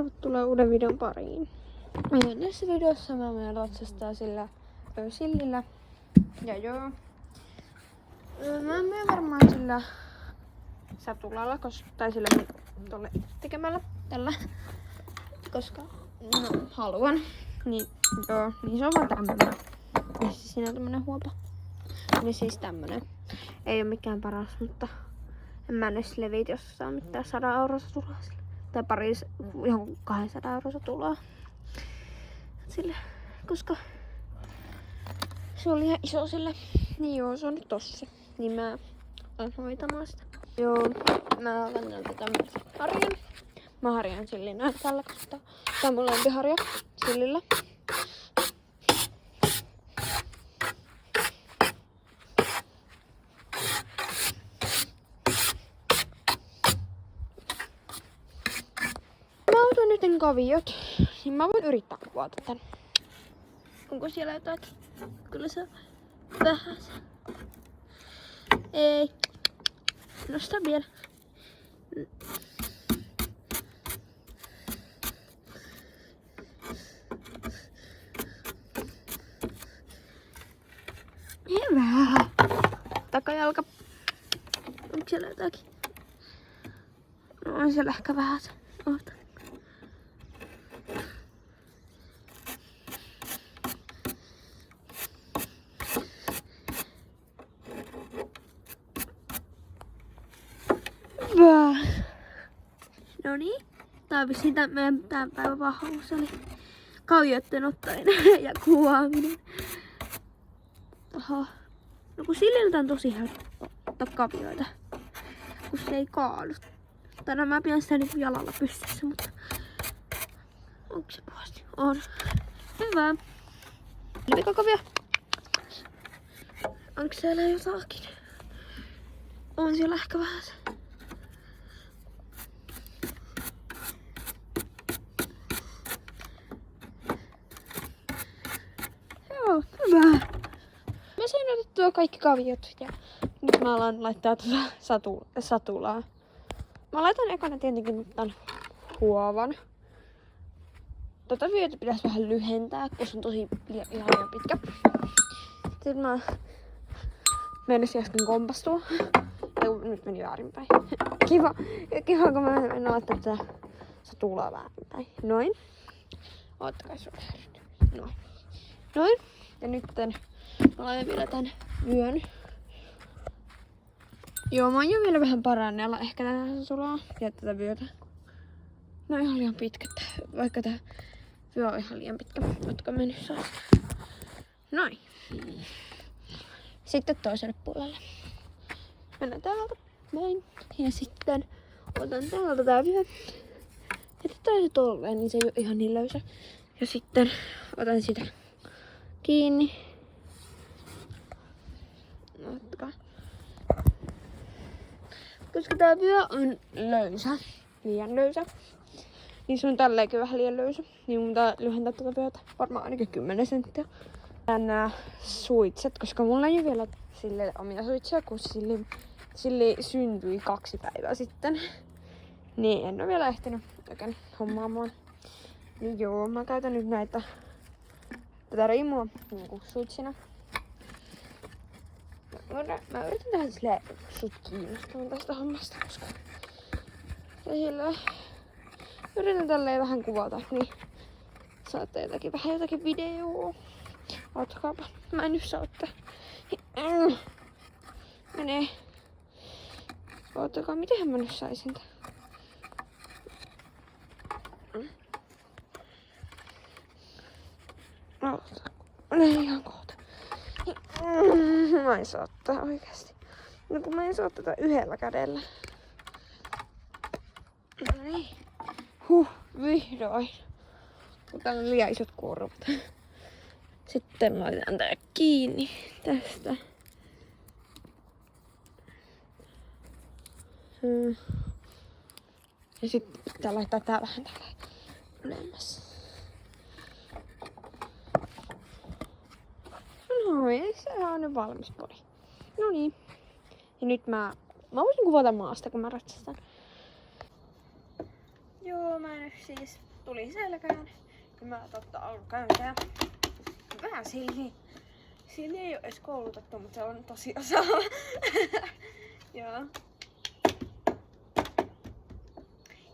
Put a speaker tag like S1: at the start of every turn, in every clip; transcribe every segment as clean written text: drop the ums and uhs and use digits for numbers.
S1: tervetuloa uuden videon pariin. Tässä videossa mä menen ratsastaa sillä sillillä. Ja joo. Mä menen varmaan sillä satulalla, tai sillä tolle itse tekemällä tällä. Koska haluan. Niin joo, niin se on vaan tämmönen. Ja siis siinä on tämmönen huopa. Niin siis tämmönen. Ei oo mikään paras, mutta en mä nyt sille videossa saa mitään 100 € satulaa sille. Tai ihan 200 € satulaa. Sille, koska se oli ihan iso sille. Niin joo, se on nyt tossa. Niin mä alan hoitamaan sitä. Joo, mä otan täältä tämmöisen harjan. Mä harjan sillin näin tällä kohtaa. Tää on mun lempiharja sillillä. Mä otan nyt kaviot, niin mä voin yrittää kuvata tän. Onko siellä jotain? Kyllä se on vähän. Ei. Nosta vielä. Hyvä. Takajalka. Onko siellä jotakin? No on siellä ehkä vähän. Oota. Hyvä. Noniin. Tää on vissiin meidän tämän päivän vahvuus, eli kavioitten ottaminen ja kuvaaminen. Oho. No kun silliltä on tosi helppo ottaa kavioita, kun se ei kaadu. Tai no mä pidän sitä niinku jalalla pystyssä, mutta onko se puhasti? On. Hyvä. Likakavio. Onko siellä jotakin? On siellä ehkä vähän se. Joo, hyvä. Mä sain otettua kaikki kaviot ja nyt mä alan laittaa satulaa. Mä laitan ekana tietenkin nyt tän huovan. Tota vyötä pitäisi vähän lyhentää, koska se on tosi ihan pitkä. Sitten mä menisin äsken kompastua. Nyt meni väärinpäin. Kiva kun mä menen laittaa tätä satulaa väärinpäin. Noin. Ottakaa sun nyt. Noin. Noin. Ja nytten mä laitan vielä tän vyön. Joo, mä oon jo vielä vähän parannella ehkä tätä satulaa ja tätä vyötä. No ihan liian pitkä, vaikka tää vyö on ihan liian pitkä. Ottakaa mä nyt saas. Noin. Sitten toiselle puolelle. Mennään täältä. Näin. Ja sitten otan täältä tää vyö. Ja tätä se tolleen, niin se ei oo ihan niin löysä. Ja sitten otan sitä kiinni. Ottakaa. Koska tää vyö on löysä, liian löysä, niin se on tälleenkin vähän liian löysä. Niin mun pitää lyhentää tätä vyötä varmaan ainakin 10 senttiä. Nää suitset, koska mulla ei ole vielä sille omia suitsia, kun silli syntyi 2 päivää sitten. Niin en oo vielä ehtinyt oikein hommaamaan. Niin joo, mä käytän nyt tätä riimua niinku suitsina. Mä yritän tehdä silleen sut kiinnostamaan tästä hommasta, koska yritän tälleen vähän kuvata, niin saatte jotakin videoa. Ootakaapa, mä en nyt saa ottaa. Menee. Oottakaa, mitenhän mä nyt saisin tän? Menee ihan kohta. Mä en saa ottaa oikeesti. No kun mä en saa ottaa yhdellä kädellä. No niin. Vihdoin. Mutta on liian isot korvat. Sitten laitan tää kiinni tästä. Ja sitten pitää laittaa tää vähän täällä ylemmäs. Noin, se on nyt valmis pori. No niin. Ja nyt mä voisin kuvata maasta, kun mä ratsastan. Joo, mä nyt siis tulin selkään. Kyllä mä totta ollut käyntää. Vähän Silli. Silli ei oo edes koulutettu, mutta se on tosi osaava. Joo.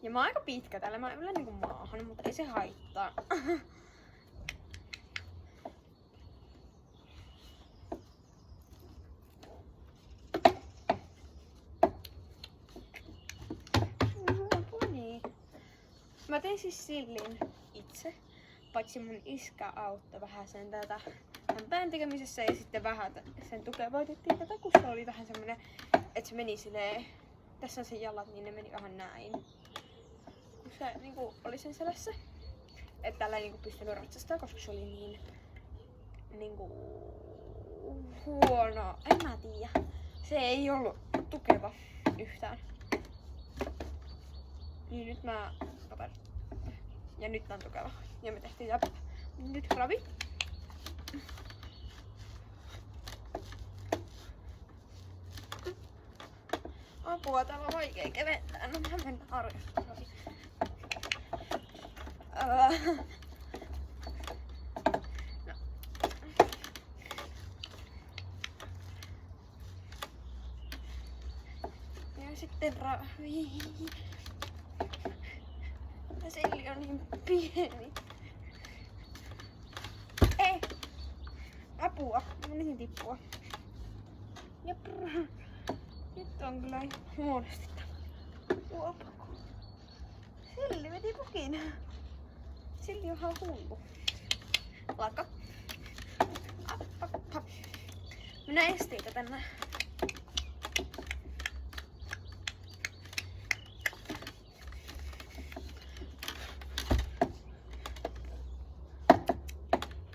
S1: Ja mä oon aika pitkä täällä. Mä yllä niinku maahan, mutta ei se haittaa. Mä tein siis Sillin itse, paitsi mun iskä auttoi vähän sen pään tekemisessä ja sitten vähän sen tukea voitettiin tätä, kun se oli vähän semmonen, että se meni silleen, tässä on sen jalat, niin ne meni vähän näin. Kun se niinku oli sen selässä, että tällä ei niinku pystynyt ratsastamaan, koska se oli niinku huono, en mä tiedä. Se ei ollut tukeva yhtään. Niin nyt mä katon. Ja nyt on tukeva. Ja me tehtiin läppä. Nyt ravi. Apua, täällä on vaikea keventää. No mä mennään harjoittamaan. No. Ja sitten ravi. Silli on niin pieni. Ei! Apua! Mä menisin tippua. Jep. Nyt on kyllä huonosti tämä. Silli veti pukin. Silli on ihan hullu. Lakka. Minä esteitä tänne.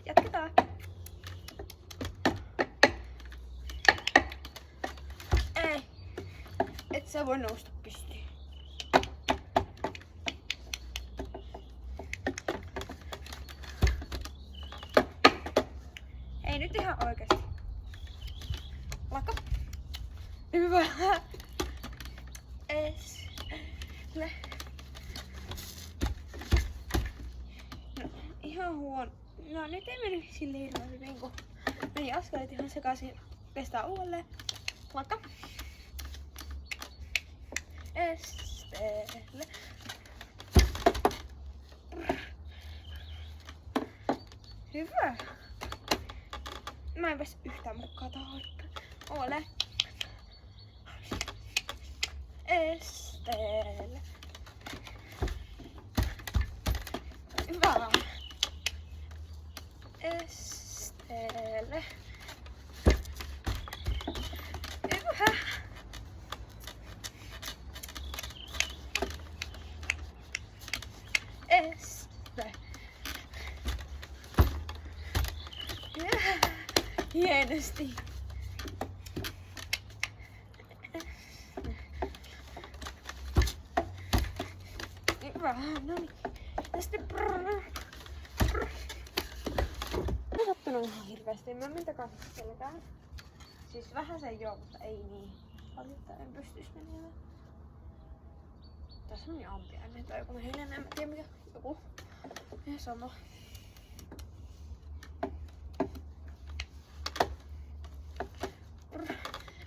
S1: Jatketaan. Ei. Et sä voi nousta pystyyn. Ei nyt ihan oikeesti. Lakka. Hyvä. Le. No, ihan huono. No nyt ei mennyt silleen hirveän hyvin, kun meni askeleet ihan sekaisin. Pestään uudelleen. Lakka. Esteelle. Hyvä. Mä en pääs yhtään mukaan tähän. Ole. Esteelle. Hyvä. Esteelle. Hyvä. Este. Hienosti. Hyvä. No niin. Ja sitten Mä oon sattunut ihan hirveesti. Mä menen takaisin selkään. Siis vähän se joo, mutta ei niin paljon, että en pystyis menemään. Tässä on niin ampiainen tai joku heinen, en mä tiedä mikä. Joku. Ihan sama.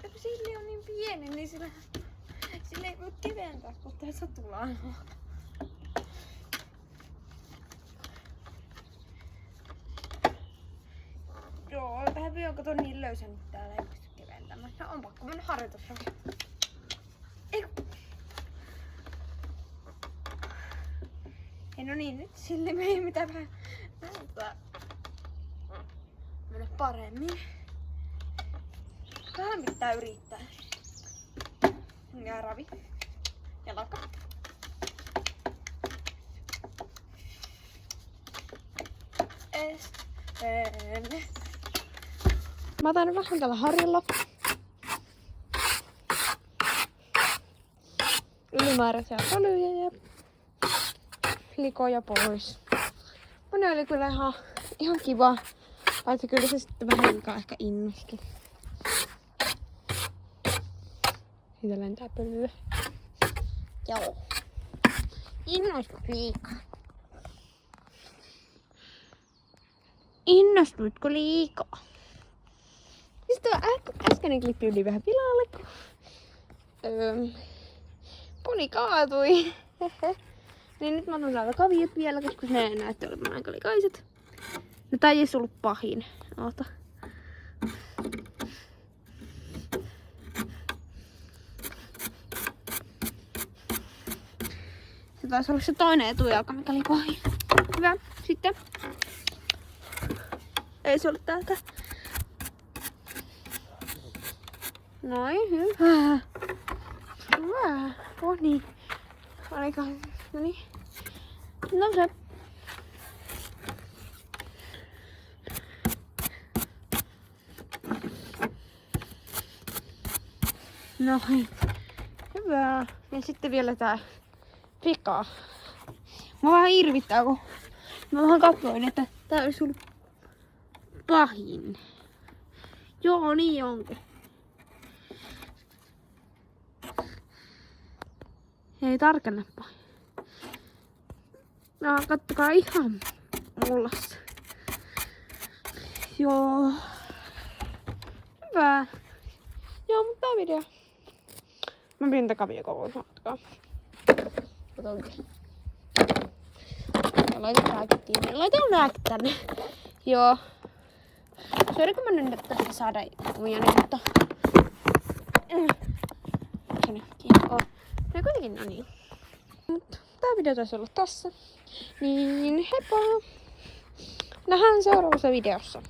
S1: Ja kun Silli on niin pieni, niin sillä ei voi keventää, kun tässä tulee. Joo, vähän vielä kato niin löysä nyt täällä ei pysty keventämään. No on pakko mennä harjoitusravi. Ei. Ei no niin, nyt Silli meni mitä vähän näyttää mennä paremmin. Vähän pitää yrittää. Ja ravi. Ja lakka. Esteelle. Mä otan vähän tällä harjalla. Ylimääräisiä pölyjä ja likoja pois. Moni oli kyllä ihan kiva. Paitsi kyllä se sitten vähän liikaa ehkä innosti. Siitä lentää pölyä. Joo. Innostutko liikaa? Sitten äskeinen klippi yli vähän pilalle, kun poni kaatui. Niin nyt mä otan täältä kaviot vielä, koska ne näytti olevan aika likaiset. No tää ei edes ollut pahin. Oota. Se taisi olla se toinen etujalka, mikä oli pahin. Hyvä. Sitten. Ei se ollut täältä. Noin, hyvä. Hyvä. Poni. Aika. Noniin. No se. Noin. Hyvä. Ja sitten vielä tää pika. Mä vähän irvittää, kun mä vähän katsoin, että tää olisi ollut pahin. Joo, niin onkin. Ei tarkennapa. No, kattokaa ihan mullassa. Joo. Hyvä. Joo, mutta tää video. Mä pidin tätä kaviokouluun, matkaa. Katonkin. Laitan nääkin tänne. Joo. Sori, kun mä nyt tästä saada ujani, mutta... No kuitenkin, no niin. Mutta tää video taisi olla tässä. Niin heippa! Nähdään seuraavassa videossa.